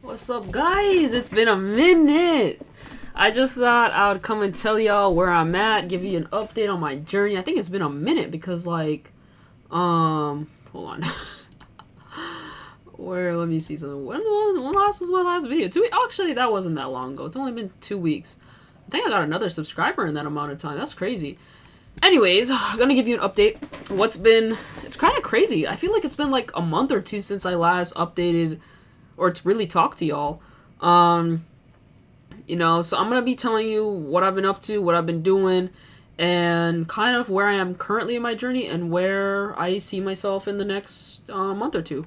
What's up, guys? It's been a minute. I just thought I would come and tell y'all where I'm at, give you an update on my journey. I think it's been a minute because, hold on. Let me see something. When last was my last video? 2 weeks? Actually, that wasn't that long ago. It's only been 2 weeks. I think I got another subscriber in that amount of time. That's crazy. Anyways, I'm gonna give you an update. It's kind of crazy. I feel like it's been like a month or two since I last updated or to really talk to y'all. Um, so I'm gonna be telling you what I've been up to, what I've been doing, and kind of where I am currently in my journey and where I see myself in the next month or two.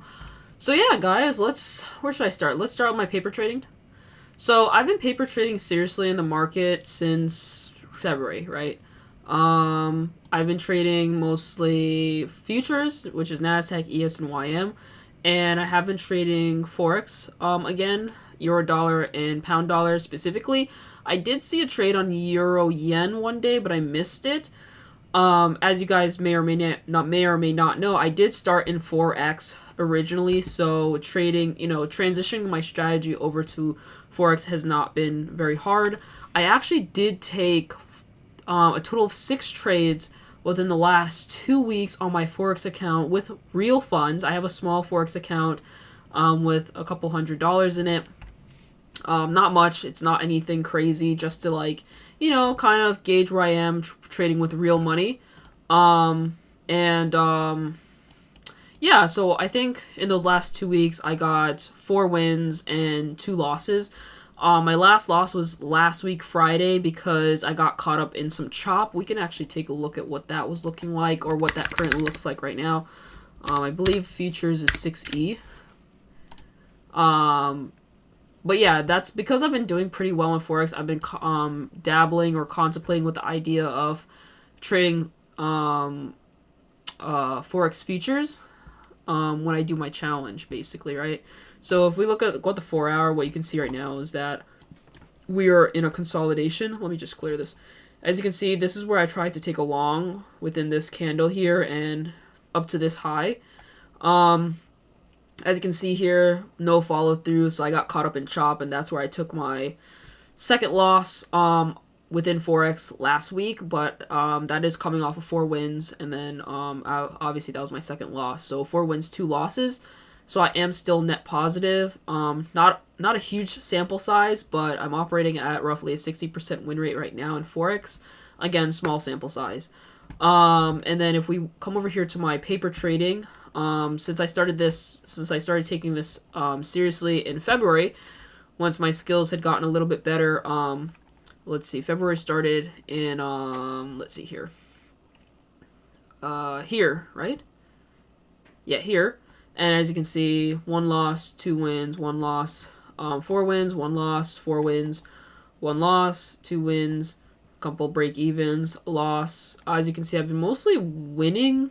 So yeah, guys, where should I start? Let's start with my paper trading. So I've been paper trading seriously in the market since February, right? I've been trading mostly futures, which is Nasdaq, ES, and YM, and I have been trading forex. Again, euro dollar and pound dollar specifically. I did see a trade on euro yen one day, but I missed it. As you guys may or may not know, I did start in forex originally, so transitioning my strategy over to forex has not been very hard. I actually did take a total of 6 trades within the last 2 weeks on my forex account with real funds. I have a small forex account with a couple $100s in it. Not much. It's not anything crazy. Just to kind of gauge where I am trading with real money. And yeah. So I think in those last 2 weeks, I got 4 wins and 2 losses. My last loss was last week Friday because I got caught up in some chop. We can actually take a look at what that was looking like or what that currently looks like right now. I believe futures is 6E. But yeah, that's because I've been doing pretty well in forex. I've been dabbling or contemplating with the idea of trading forex futures when I do my challenge, basically, right? So if we look at what the 4 hour, what you can see right now is that we are in a consolidation. Let me just clear this. As you can see, this is where I tried to take a long within this candle here and up to this high. As you can see here, no follow through, so I got caught up in chop, and that's where I took my second loss within forex last week. But that is coming off of 4 wins, and then obviously that was my second loss. So 4 wins, 2 losses. So I am still net positive. Not a huge sample size, but I'm operating at roughly a 60% win rate right now in forex. Again, small sample size. And then if we come over here to my paper trading, since I started taking this seriously in February, once my skills had gotten a little bit better. Let's see, February started in let's see here. Here, right? Yeah, here. And as you can see, 1 loss, 2 wins, 1 loss, 4 wins, 1 loss, 4 wins, 1 loss, 2 wins, couple break evens, loss. As you can see, I've been mostly winning.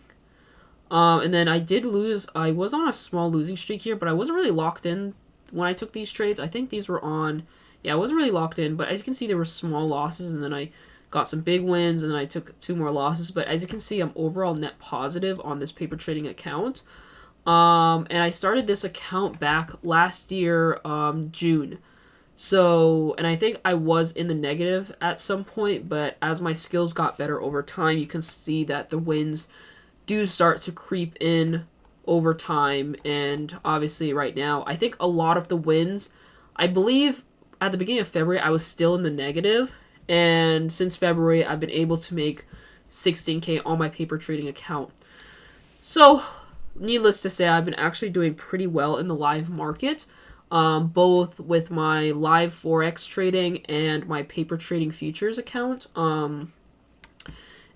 And then I did lose. I was on a small losing streak here, but I wasn't really locked in when I took these trades. I think these were on. Yeah, I wasn't really locked in, but as you can see, there were small losses, and then I got some big wins, and then I took 2 more losses. But as you can see, I'm overall net positive on this paper trading account. And I started this account back last year, June. So, and I think I was in the negative at some point, but as my skills got better over time, you can see that the wins do start to creep in over time. And obviously, right now, I think a lot of the wins, I believe at the beginning of February, I was still in the negative. And since February, I've been able to make 16K on my paper trading account. So, needless to say, I've been actually doing pretty well in the live market, both with my live forex trading and my paper trading futures account. And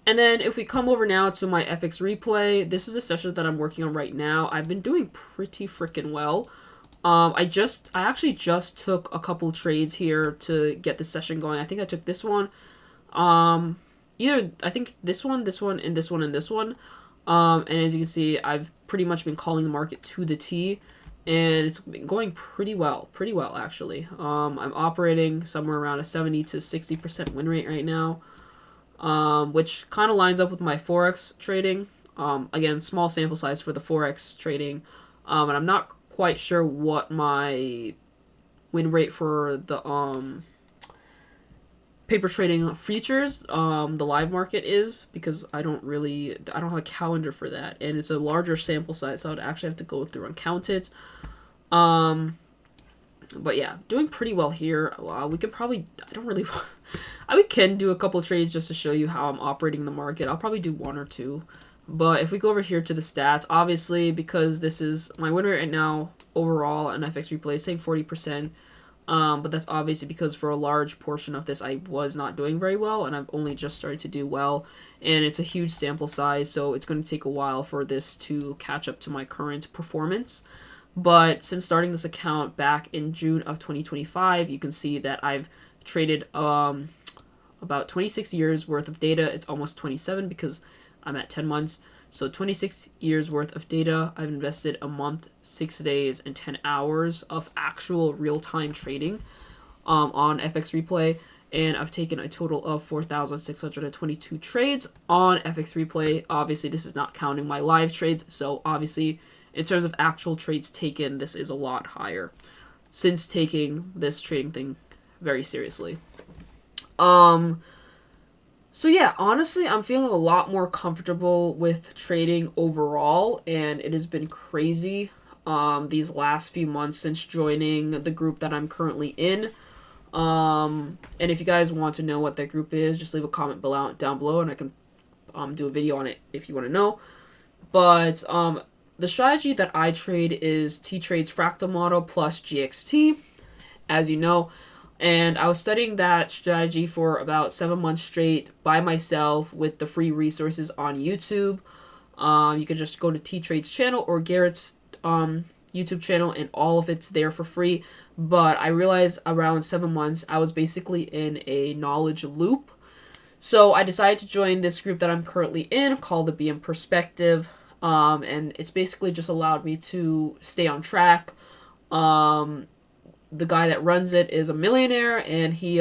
then if we come over now to my FX replay, this is a session that I'm working on right now. I've been doing pretty freaking well. I actually just took a couple trades here to get the session going. I think I took this one. I think this one, and this one, and this one. And as you can see, I've pretty much been calling the market to the T, and it's been going pretty well actually. I'm operating somewhere around a 70 to 60% win rate right now, which kind of lines up with my forex trading. Again, small sample size for the forex trading, and I'm not quite sure what my win rate for the paper trading futures, the live market is, because I don't have a calendar for that, and it's a larger sample size, so I'd actually have to go through and count it. But yeah, doing pretty well here. We can probably, we can do a couple trades just to show you how I'm operating the market. I'll probably do one or two. But if we go over here to the stats, obviously, because this is my win rate right now, overall, and FX replay, saying 40%. But that's obviously because for a large portion of this, I was not doing very well, and I've only just started to do well. And it's a huge sample size, so it's going to take a while for this to catch up to my current performance. But since starting this account back in June of 2025, you can see that I've traded about 26 years worth of data. It's almost 27 because I'm at 10 months. So 26 years worth of data. I've invested a month, 6 days, and 10 hours of actual real-time trading on FX Replay. And I've taken a total of 4,622 trades on FX Replay. Obviously, this is not counting my live trades. So obviously, in terms of actual trades taken, this is a lot higher since taking this trading thing very seriously. So yeah, honestly, I'm feeling a lot more comfortable with trading overall, and it has been crazy these last few months since joining the group that I'm currently in. And if you guys want to know what that group is, just leave a comment down below, and I can do a video on it if you want to know. But the strategy that I trade is T-Trade's fractal model plus GXT, as you know. And I was studying that strategy for about 7 months straight by myself with the free resources on YouTube. You can just go to T-Trade's channel or Garrett's YouTube channel, and all of it's there for free. But I realized around 7 months, I was basically in a knowledge loop. So I decided to join this group that I'm currently in called the BM Perspective. And it's basically just allowed me to stay on track. The guy that runs it is a millionaire, and he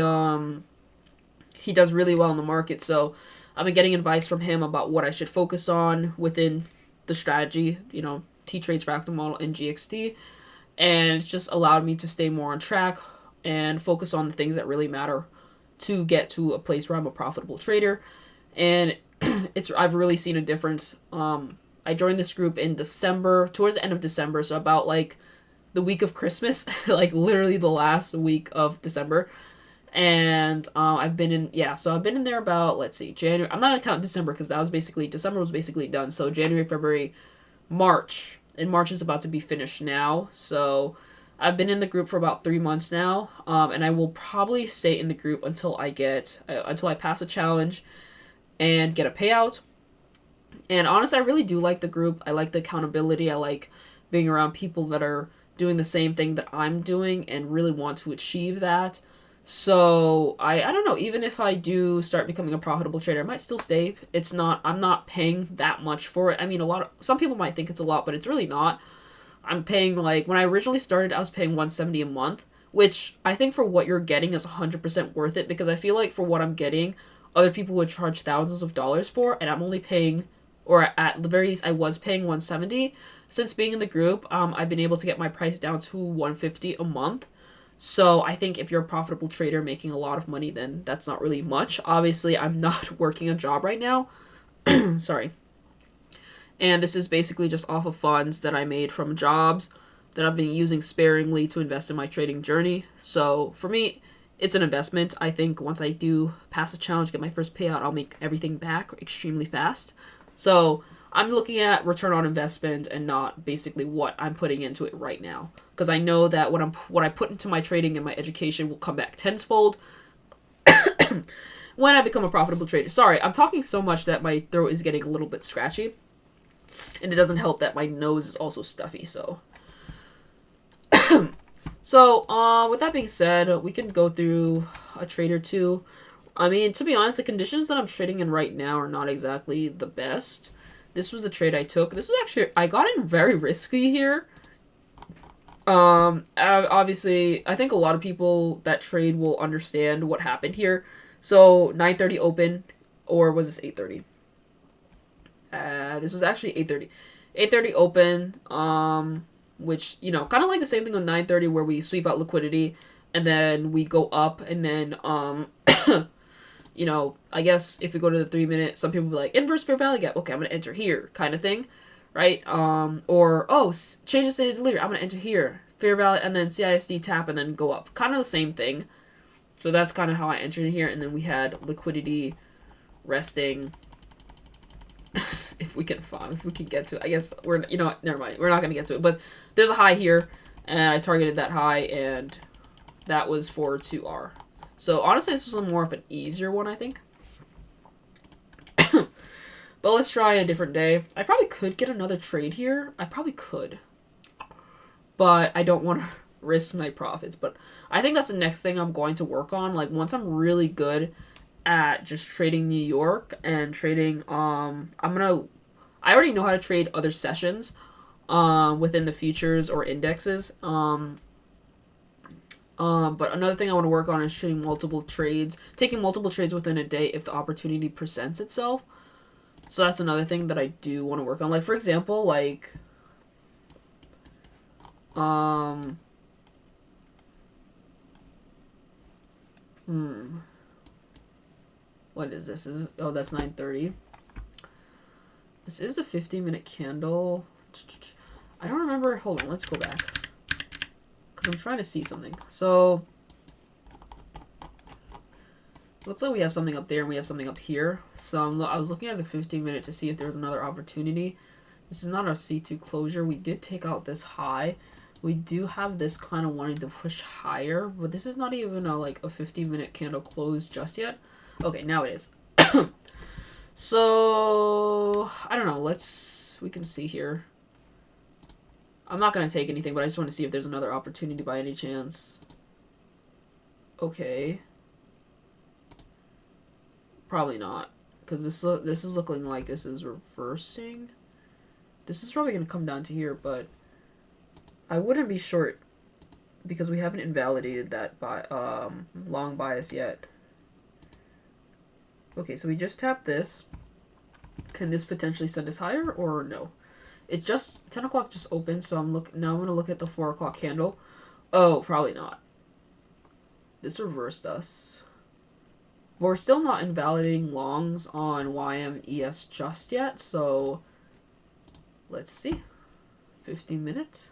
does really well in the market. So I've been getting advice from him about what I should focus on within the strategy, T-Trade's fractal model and GXT. And it's just allowed me to stay more on track and focus on the things that really matter to get to a place where I'm a profitable trader. And I've really seen a difference. I joined this group in December, towards the end of December, so about like the week of Christmas, like literally the last week of December. And I've been in there about, let's see, January. I'm not gonna count December because December was basically done. So January, February, March, and March is about to be finished now. So I've been in the group for about 3 months now, and I will probably stay in the group until I pass a challenge and get a payout. And honestly, I really do like the group. I like the accountability. I like being around people that are doing the same thing that I'm doing and really want to achieve that. So I don't know, even if I do start becoming a profitable trader, I might still stay. I'm not paying that much for it. I mean, some people might think it's a lot, but it's really not. I'm paying, like, when I originally started, I was paying $170 a month, which I think for what you're getting is 100% worth it, because I feel like for what I'm getting, other people would charge thousands of dollars for, and I'm only paying, or at the very least, I was paying $170. Since being in the group, I've been able to get my price down to $150 a month. So I think if you're a profitable trader making a lot of money, then that's not really much. Obviously, I'm not working a job right now. Sorry. And this is basically just off of funds that I made from jobs that I've been using sparingly to invest in my trading journey. So for me, it's an investment. I think once I do pass a challenge, get my first payout, I'll make everything back extremely fast. So I'm looking at return on investment and not basically what I'm putting into it right now. Because I know that what I put into my trading and my education will come back tenfold when I become a profitable trader. Sorry, I'm talking so much that my throat is getting a little bit scratchy. And it doesn't help that my nose is also stuffy, so. So, with that being said, we can go through a trade or two. I mean, to be honest, the conditions that I'm trading in right now are not exactly the best. This was the trade I took. This was actually, I got in very risky here. Obviously, I think a lot of people that trade will understand what happened here. So, 9:30 open, or was this 8:30? This was actually 8:30. 8:30 open. which, you know, kind of like the same thing with 930 where we sweep out liquidity and then we go up and then, you know, I guess if we go to the 3 minute, some people will be like, inverse fair value gap. Okay, I'm going to enter here kind of thing, right? Or, oh, change the state of delivery. I'm going to enter here. Fair value, and then CISD tap and then go up. Kind of the same thing. So that's kind of how I entered here. And then we had liquidity resting. if we can get to it. I guess we're, you know what, never mind. We're not going to get to it. But there's a high here. And I targeted that high. And that was for 2R. So honestly, this was more of an easier one, I think. But let's try a different day. I probably could get another trade here. I probably could. But I don't want to risk my profits. But I think that's the next thing I'm going to work on. Like, once I'm really good at just trading New York and trading, I already know how to trade other sessions within the futures or indexes. But another thing I want to work on is trading multiple trades, taking multiple trades within a day if the opportunity presents itself. So that's another thing that I do want to work on. Like, for example, like, what is this? Oh, that's 930. This is a 15-minute candle. I don't remember. Hold on, let's go back. Because I'm trying to see something. So, looks like we have something up there and we have something up here. So I was looking at the 15-minute to see if there was another opportunity. This is not our C2 closure. We did take out this high. We do have this kind of wanting to push higher, but this is not even like a 15-minute candle close just yet. Okay, now it is. So, I don't know. We can see here. I'm not going to take anything, but I just want to see if there's another opportunity by any chance. Okay. Probably not, because this is looking like this is reversing. This is probably going to come down to here, but I wouldn't be short because we haven't invalidated that long bias yet. Okay, so we just tapped this. Can this potentially send us higher or no? It just 10 o'clock just opened, so now I'm gonna look at the 4 o'clock candle. Oh, probably not. This reversed us. We're still not invalidating longs on YMES just yet, so let's see. 15 minutes.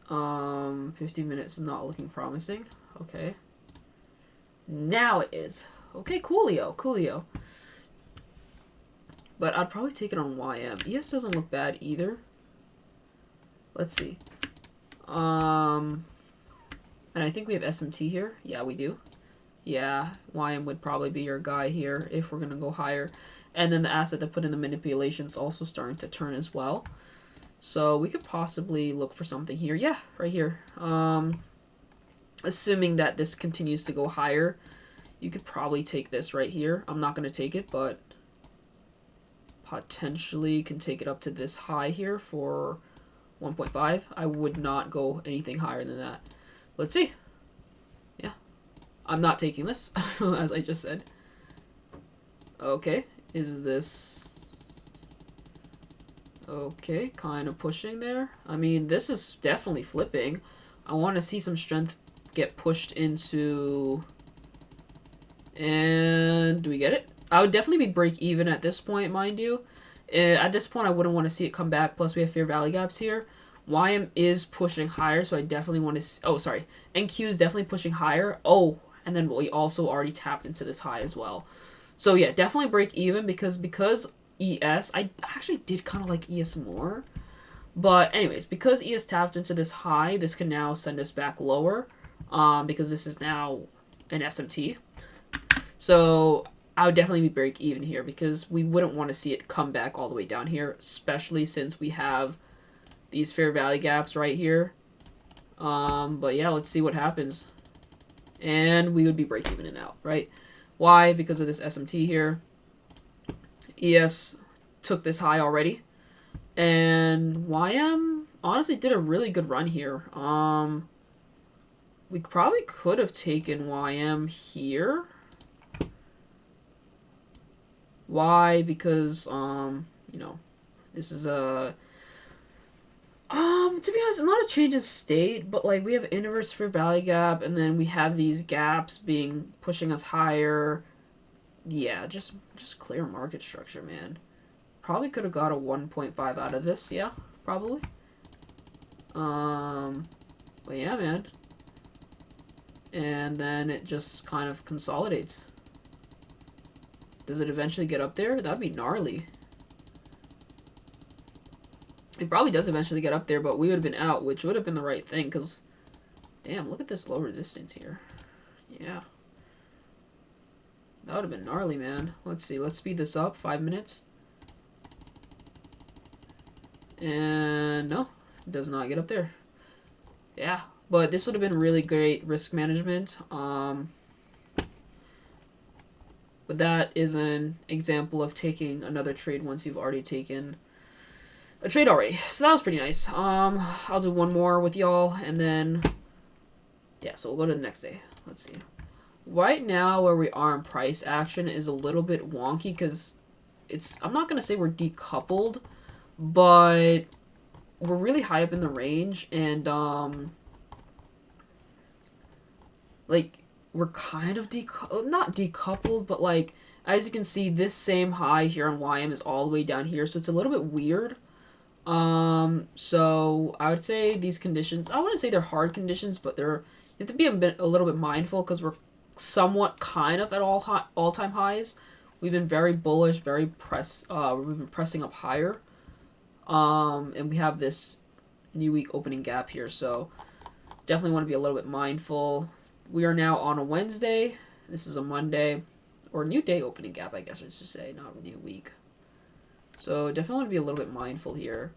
15 minutes is not looking promising. Okay. Now it is. Okay, coolio. But I'd probably take it on YM. ES doesn't look bad either. Let's see. And I think we have SMT here. Yeah, we do. Yeah, YM would probably be your guy here if we're going to go higher. And then the asset that put in the manipulation is also starting to turn as well. So we could possibly look for something here. Yeah, right here. Assuming that this continues to go higher, you could probably take this right here. I'm not going to take it, but potentially can take it up to this high here for 1.5. I would not go anything higher than that. Let's see. Yeah. I'm not taking this, as I just said. Okay. Is this... Okay, kind of pushing there. I mean, this is definitely flipping. I want to see some strength get pushed into... And do we get it? I would definitely be break even at this point, mind you. At this point, I wouldn't want to see it come back. Plus, we have fair value gaps here. YM is pushing higher, so I definitely want to... Oh, sorry. NQ is definitely pushing higher. Oh, and then we also already tapped into this high as well. So, yeah, definitely break even because ES... I actually did kind of like ES more. But anyways, because ES tapped into this high, this can now send us back lower. Because this is now an SMT. So I would definitely be break even here because we wouldn't want to see it come back all the way down here, especially since we have these fair value gaps right here. But yeah, let's see what happens. And we would be break even and out, right? Why? Because of this SMT here. ES took this high already. And YM honestly did a really good run here. We probably could have taken YM here. Why? Because, you know, this is a... To be honest, not a change in state, but like we have inverse fair value gap, and then we have these gaps being pushing us higher. Yeah, just clear market structure, man. Probably could have got a 1.5 out of this, yeah, probably. But yeah, man. And then it just kind of consolidates. Does it eventually get up there? That'd be gnarly. It probably does eventually get up there, but we would have been out, which would have been the right thing, because, damn, look at this low resistance here. Yeah. That would have been gnarly, man. Let's see, let's speed this up, 5 minutes. And no, it does not get up there. Yeah, but this would have been really great risk management. But that is an example of taking another trade once you've already taken a trade already. So that was pretty nice. I'll do one more with y'all, and then yeah, so we'll go to the next day. Let's see. Right now, where we are in price action is a little bit wonky because it's, I'm not gonna say we're decoupled, but we're really high up in the range, and like we're kind of not decoupled, but like as you can see, this same high here on YM is all the way down here, so it's a little bit weird. So I would say these conditions, I wouldn't say they're hard conditions, but they're, you have to be a little bit mindful because we're somewhat kind of at all-time highs. We've been very bullish, we've been pressing up higher. And we have this new week opening gap here, so definitely want to be a little bit mindful. We are now on a Wednesday. This is a Monday, or new day opening gap, I guess I should say, not a new week. So definitely want to be a little bit mindful here.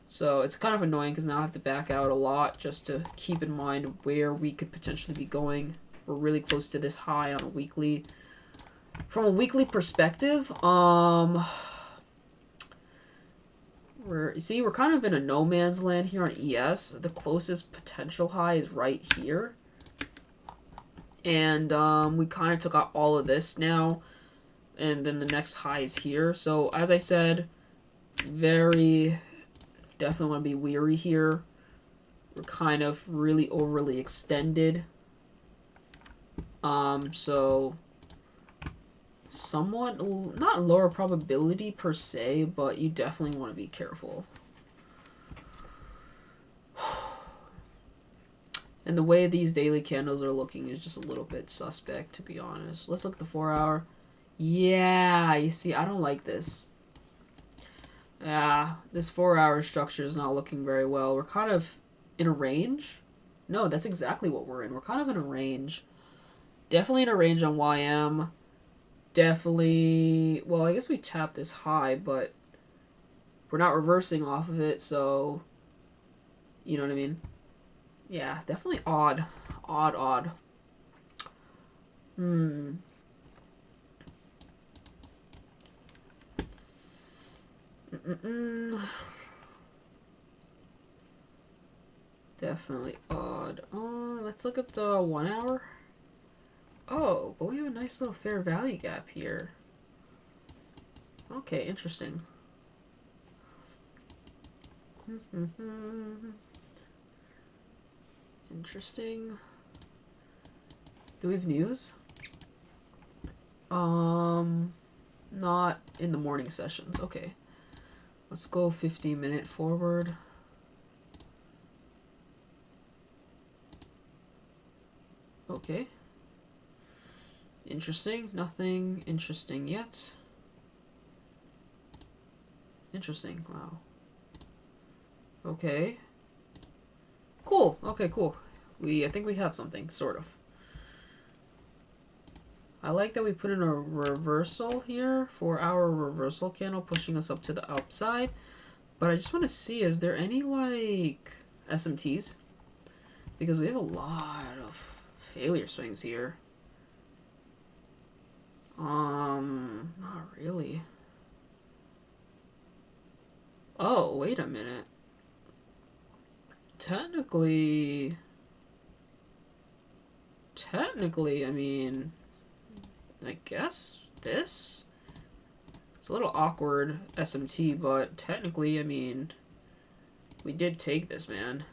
So it's kind of annoying because now I have to back out a lot just to keep in mind where we could potentially be going. We're really close to this high on a weekly. From a weekly perspective, we're kind of in a no man's land here on ES. The closest potential high is right here. And we kind of took out all of this now. And then the next high is here. So as I said, definitely want to be weary here. We're kind of really overly extended. So somewhat, not lower probability per se, but you definitely want to be careful. And the way these daily candles are looking is just a little bit suspect, to be honest. Let's look at the 4 hour. Yeah, you see, I don't like this. Yeah, this 4 hour structure is not looking very well. We're kind of in a range. No, that's exactly what we're in. We're kind of in a range. Definitely in a range on YM. Definitely, well, I guess we tapped this high, but we're not reversing off of it, so you know what I mean? Yeah, definitely odd. Odd. Definitely odd. Let's look at the 1 hour. Oh, but we have a nice little fair value gap here. Okay, interesting. Interesting. Do we have news? Not in the morning sessions. Okay. Let's go 15-minute forward. Okay. Interesting. Nothing interesting yet. Interesting. Wow. Okay. Cool. Okay, cool. I think we have something, sort of. I like that we put in a reversal here, 4 hour reversal candle pushing us up to the upside. But I just want to see, is there any like SMTs? Because we have a lot of failure swings here. Not really. Oh, wait a minute. Technically, I mean, I guess this? It's a little awkward SMT, but technically, I mean, We did take this, man.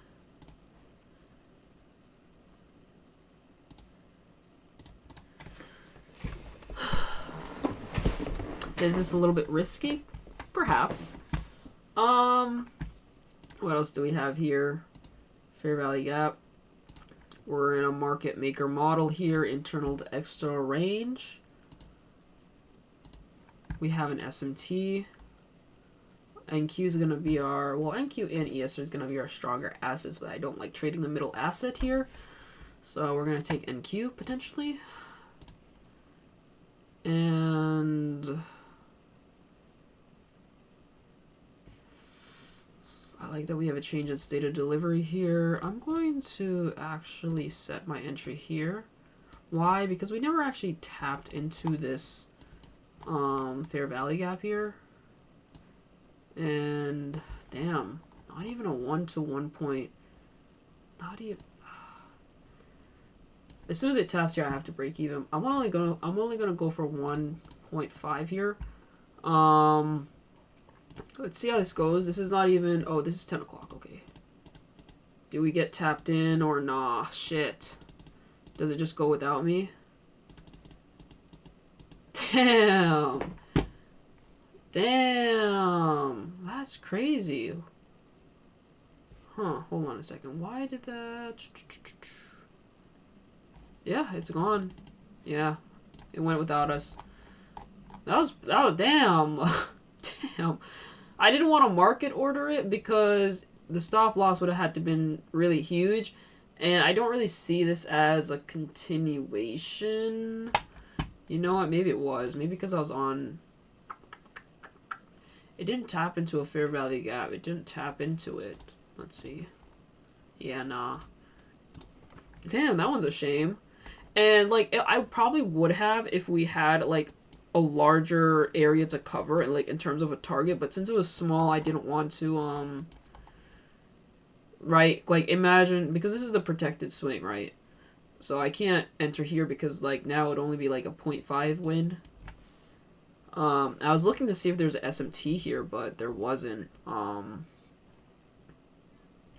Is this a little bit risky? Perhaps. What else do we have here? Fair value gap. We're in a market maker model here, internal to external range. We have an SMT. NQ is going to be our, well, NQ and ES is going to be our stronger assets, but I don't like trading the middle asset here. So we're going to take NQ potentially. And I like that we have a change in state of delivery here. I'm going to actually set my entry here. Why? Because we never actually tapped into this fair value gap here. And damn, not even a 1 to 1 point. Not even. As soon as it taps here, I have to break even. I'm only gonna go for 1.5 here. Let's see how this goes. This is not even. Oh, this is 10 o'clock. Okay. Do we get tapped in or nah? Shit. Does it just go without me? Damn. Damn. That's crazy. Huh. Hold on a second. Why did that? Yeah, it's gone. Yeah. It went without us. That was damn. Damn. I didn't want to market order it because the stop loss would have had to been really huge. And I don't really see this as a continuation. You know what? Maybe it was. Maybe because I was on... It didn't tap into a fair value gap. It didn't tap into it. Let's see. Yeah, nah. Damn, that one's a shame. And, like, I probably would have if we had, like, a larger area to cover, and like, in terms of a target. But since it was small, I didn't want to, right? Like, imagine, because this is the protected swing, right? So I can't enter here because, like, now it would only be, like, a 0.5 win. I was looking to see if there's an SMT here, but there wasn't.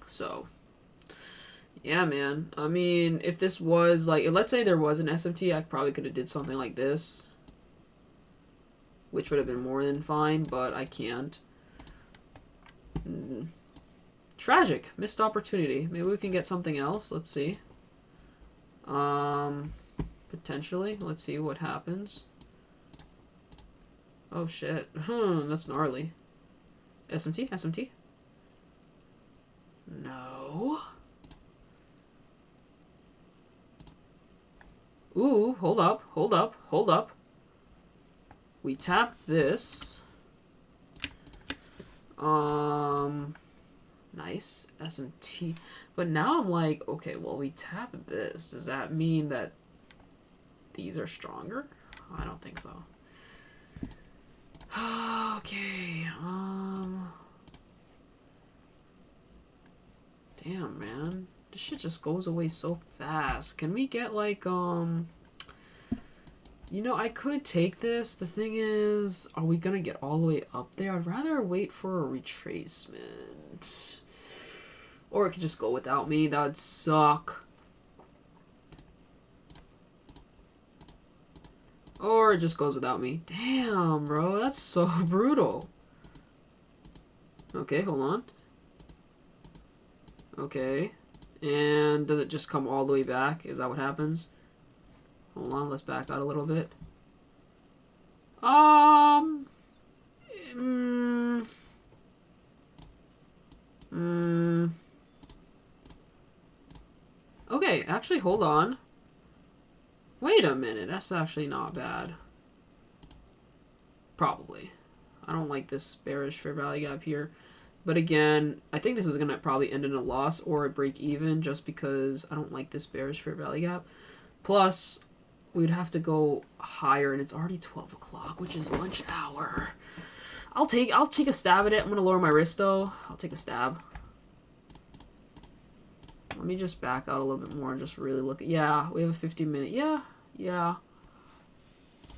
So... Yeah, man. I mean, if this was, like, let's say there was an SMT, I probably could have did something like this. Which would have been more than fine, but I can't. Tragic. Missed opportunity. Maybe we can get something else. Let's see. Potentially. Let's see what happens. Oh, shit. That's gnarly. SMT? SMT? No. Ooh, hold up, hold up, hold up. We tapped this. Nice. SMT. But now I'm like, okay, well, we tapped this. Does that mean that these are stronger? I don't think so. Okay, damn, man. This shit just goes away so fast. Can we get, like, you know, I could take this. The thing is, are we gonna get all the way up there? I'd rather wait for a retracement. Or it could just go without me. That would suck. Or it just goes without me. Damn, bro. That's so brutal. Okay, hold on. Okay. And does it just come all the way back? Is that what happens? Hold on, let's back out a little bit. Okay, actually, hold on. Wait a minute, that's actually not bad. Probably. I don't like this bearish fair value gap here. But again, I think this is going to probably end in a loss or a break even just because I don't like this bearish fair value gap. Plus, we'd have to go higher and it's already 12 o'clock, which is lunch hour. I'll take a stab at it. I'm going to lower my risk though. I'll take a stab. Let me just back out a little bit more and just really look at, yeah, we have a 15-minute. Yeah.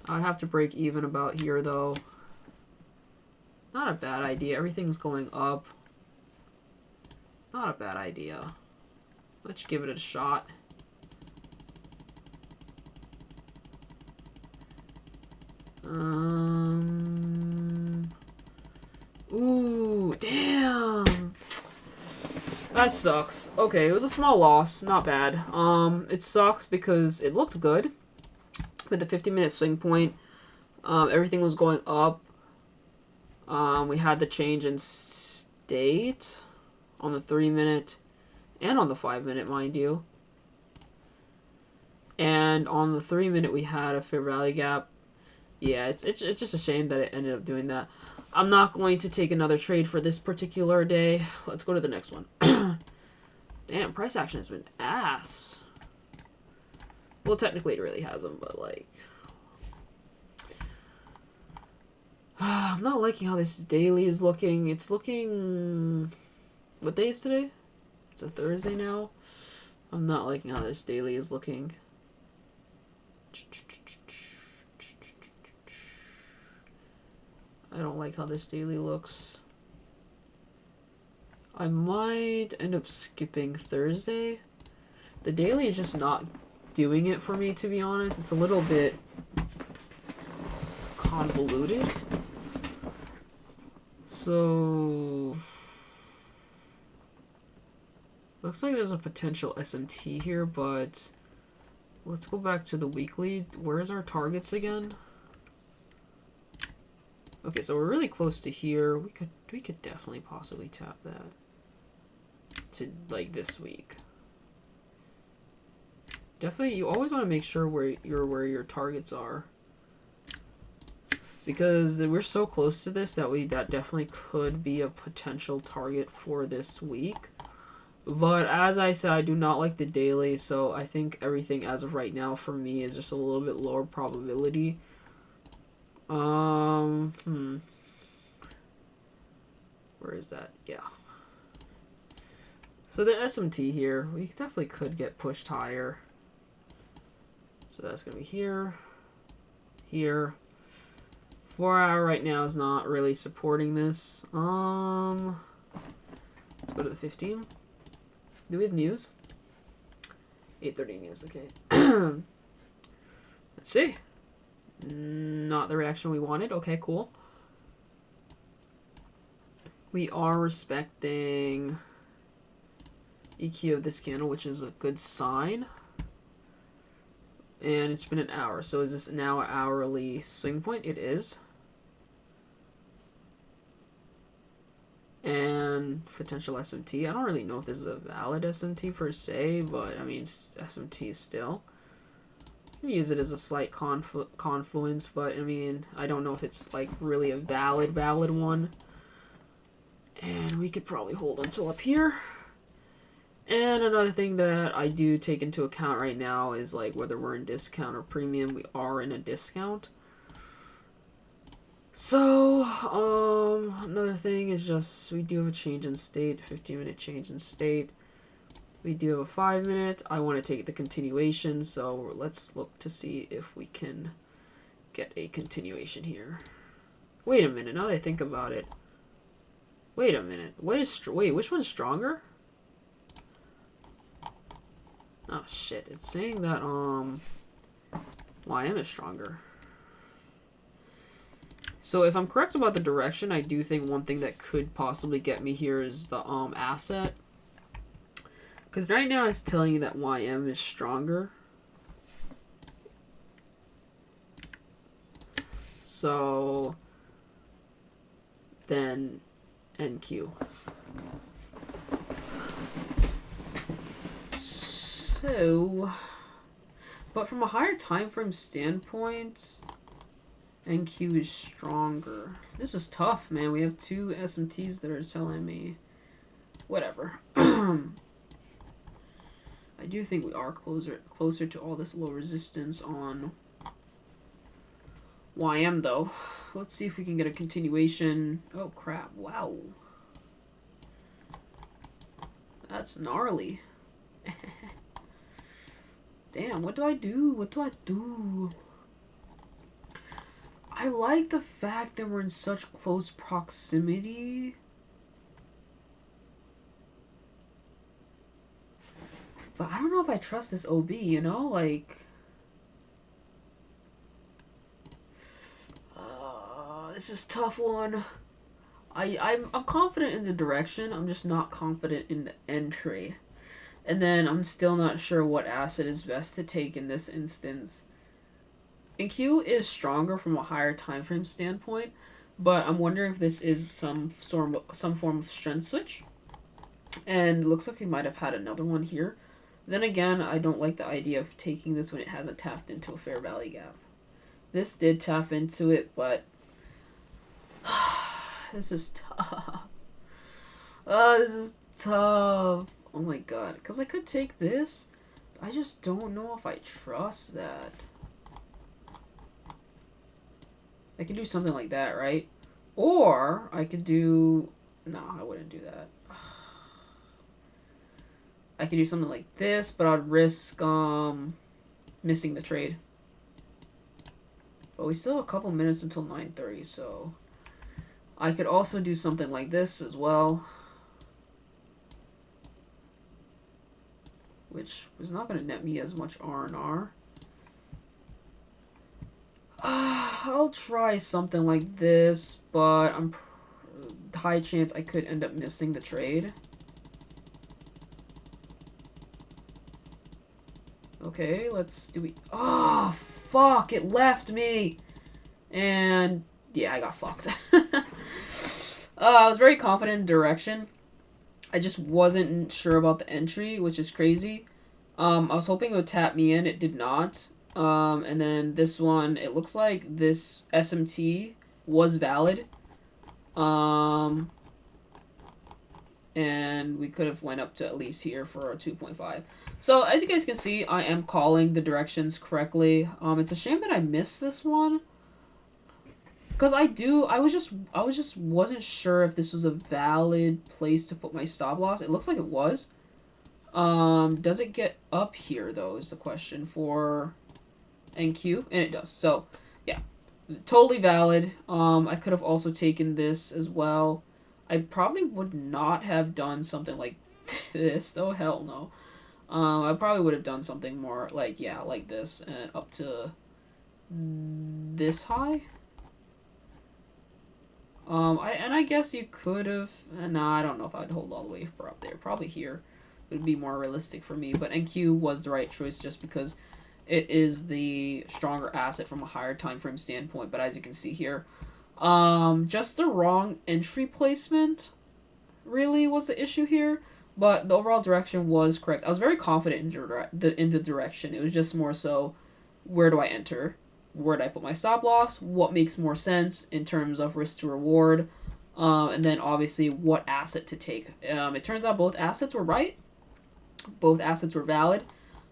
I'd have to break even about here though. Not a bad idea. Everything's going up. Not a bad idea. Let's give it a shot. Ooh, damn. That sucks. Okay, it was a small loss. Not bad. It sucks because it looked good. With the 50-minute swing point, everything was going up. We had the change in state on the 3-minute and on the 5-minute, mind you. And on the 3-minute, we had a fair value gap. Yeah, it's just a shame that it ended up doing that. I'm not going to take another trade for this particular day. Let's go to the next one. Damn, price action has been ass. Well, technically it really hasn't, but like... I'm not liking how this daily is looking. It's looking... What day is today? It's a Thursday now. I'm not liking how this daily is looking. I don't like how this daily looks. I might end up skipping Thursday. The daily is just not doing it for me, to be honest. It's a little bit convoluted. So... Looks like there's a potential SMT here, but... Let's go back to the weekly. Where's our targets again? Okay, so we're really close to here. We could definitely possibly tap that to like this week. Definitely, you always want to make sure where your targets are, because we're so close to this that that definitely could be a potential target for this week. But as I said, I do not like the daily, so I think everything as of right now for me is just a little bit lower probability. Where is that? Yeah. So the SMT here, we definitely could get pushed higher. So that's gonna be here, here. 4 hour right now is not really supporting this. Let's go to the 15. Do we have news? 8:30 news. Okay. Let's see. Not the reaction we wanted. Okay, cool. We are respecting EQ of this candle, which is a good sign. And it's been an hour. So is this now an hourly swing point? It is. And potential SMT. I don't really know if this is a valid SMT per se, but I mean, SMT still. You can use it as a slight confluence, but I mean, I don't know if it's like really a valid one. And we could probably hold until up here. And another thing that I do take into account right now is like whether we're in discount or premium. We are in a discount. So, another thing is just we do have a change in state, 15-minute change in state. We do have a 5-minute. I want to take the continuation, so let's look to see if we can get a continuation here. Wait a minute, now that I think about it. Wait a minute. Wait, which one's stronger? Oh shit, it's saying that YM is stronger. So if I'm correct about the direction, I do think one thing that could possibly get me here is the asset. Because right now it's telling you that YM is stronger. So then NQ. So, but from a higher time frame standpoint, NQ is stronger. This is tough, man. We have two SMTs that are telling me whatever. I do think we are closer to all this low resistance on YM though. Let's see if we can get a continuation. Oh crap, wow. That's gnarly. Damn, what do I do? What do I do? I like the fact that we're in such close proximity. But I don't know if I trust this OB, you know? Like... this is a tough one. I'm confident in the direction. I'm just not confident in the entry. And then I'm still not sure what asset is best to take in this instance. NQ is stronger from a higher time frame standpoint, but I'm wondering if this is some form of strength switch. And it looks like we might have had another one here. Then again, I don't like the idea of taking this when it hasn't tapped into a fair value gap. This did tap into it, but this is tough. This is tough. Oh my god. Because I could take this, but I just don't know if I trust that. I could do something like that, right? Or I could do... No, I wouldn't do that. I could do something like this, but I'd risk missing the trade. But we still have a couple minutes until 9:30, so... I could also do something like this as well. Which was not going to net me as much R&R. I'll try something like this, but I'm high chance I could end up missing the trade. Okay, let's do it. Oh, fuck, it left me. And yeah, I got fucked. I was very confident in direction. I just wasn't sure about the entry, which is crazy. I was hoping it would tap me in. It did not. And then this one, it looks like this SMT was valid. And we could have went up to at least here for a 2.5. So as you guys can see, I am calling the directions correctly. It's a shame that I missed this one. Because I wasn't sure if this was a valid place to put my stop loss. It looks like it was. Does it get up here though is the question for NQ, and it does. So yeah, totally valid. I could have also taken this as well. I probably would not have done something like this though. Hell no. I probably would have done something more like, yeah, like this and up to this high. I guess you could have. Nah, I don't know if I'd hold all the way for up there. Probably here would be more realistic for me. But NQ was the right choice just because it is the stronger asset from a higher time frame standpoint. But as you can see here, just the wrong entry placement really was the issue here. But the overall direction was correct. I was very confident in the direction. It was just more so, where do I enter? Where do I put my stop loss? What makes more sense in terms of risk to reward? And then obviously what asset to take. It turns out both assets were right. Both assets were valid.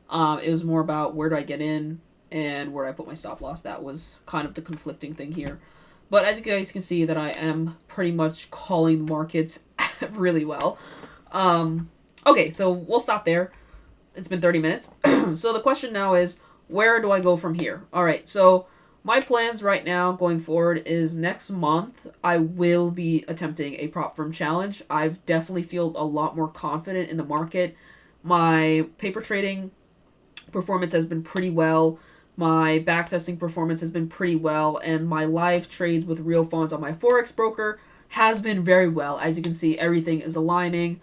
It was more about where do I get in and where do I put my stop loss. That was kind of the conflicting thing here. But as you guys can see that I am pretty much calling markets really well. Okay, so we'll stop there. It's been 30 minutes. So the question now is, where do I go from here? All right, so my plans right now going forward is next month I will be attempting a prop firm challenge. I've definitely feel a lot more confident in the market. My paper trading performance has been pretty well. My backtesting performance has been pretty well. And my live trades with real funds on my Forex broker has been very well. As you can see, everything is aligning.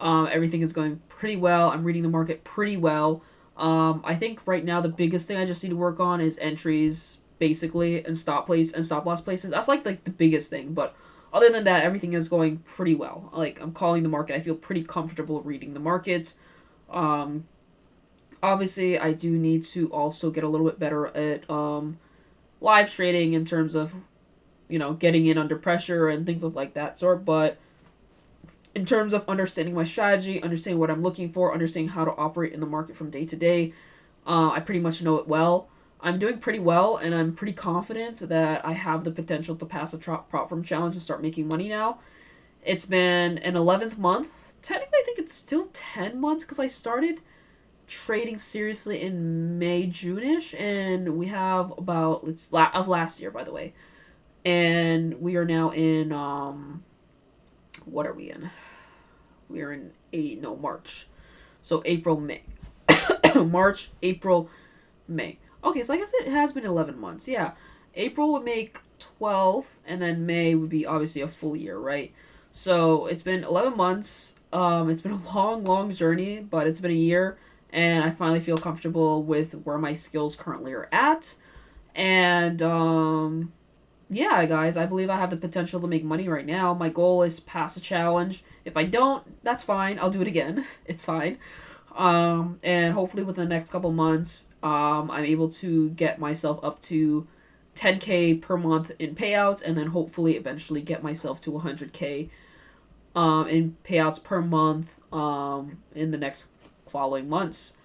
Everything is going pretty well. I'm reading the market pretty well. I think right now the biggest thing I just need to work on is entries, basically, and stop loss places. That's like the biggest thing. But other than that, everything is going pretty well. Like, I'm calling the market. I feel pretty comfortable reading the market. Obviously, I do need to also get a little bit better at live trading in terms of, you know, getting in under pressure and things of like that sort. But in terms of understanding my strategy, understanding what I'm looking for, understanding how to operate in the market from day to day, I pretty much know it well. I'm doing pretty well, and I'm pretty confident that I have the potential to pass a prop firm challenge and start making money now. It's been an 11th month. Technically, I think it's still 10 months because I started trading seriously in May, June-ish, and we have about, of last year, by the way. And we are now in, what are we in? We are in March. So April, May. March, April, May. Okay, so I guess it has been 11 months. Yeah. April would make 12, and then May would be obviously a full year, right? So it's been 11 months. It's been a long, long journey, but it's been a year, and I finally feel comfortable with where my skills currently are at. And, yeah, guys, I believe I have the potential to make money right now. My goal is to pass a challenge. If I don't, that's fine. I'll do it again. It's fine. And hopefully within the next couple months, I'm able to get myself up to 10K per month in payouts, and then hopefully eventually get myself to 100K in payouts per month in the next following months.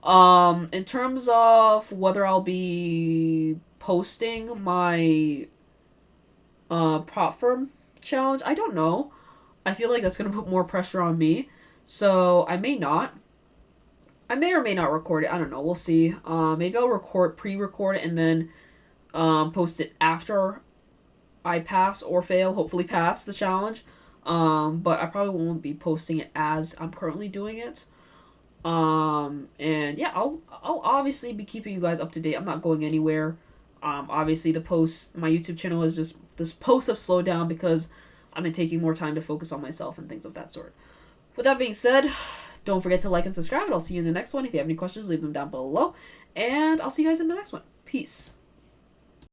In terms of whether I'll be posting my prop firm challenge, I don't know. I feel like that's gonna put more pressure on me, so I may not. I may or may not record it. I don't know. We'll see. Maybe I'll pre-record it, and then post it after I pass or fail. Hopefully, pass the challenge. But I probably won't be posting it as I'm currently doing it. And yeah, I'll obviously be keeping you guys up to date. I'm not going anywhere. Obviously my YouTube channel is just, this posts have slowed down because I've been taking more time to focus on myself and things of that sort. With that being said, don't forget to like and subscribe, and I'll see you in the next one. If you have any questions, leave them down below, and I'll see you guys in the next one. Peace.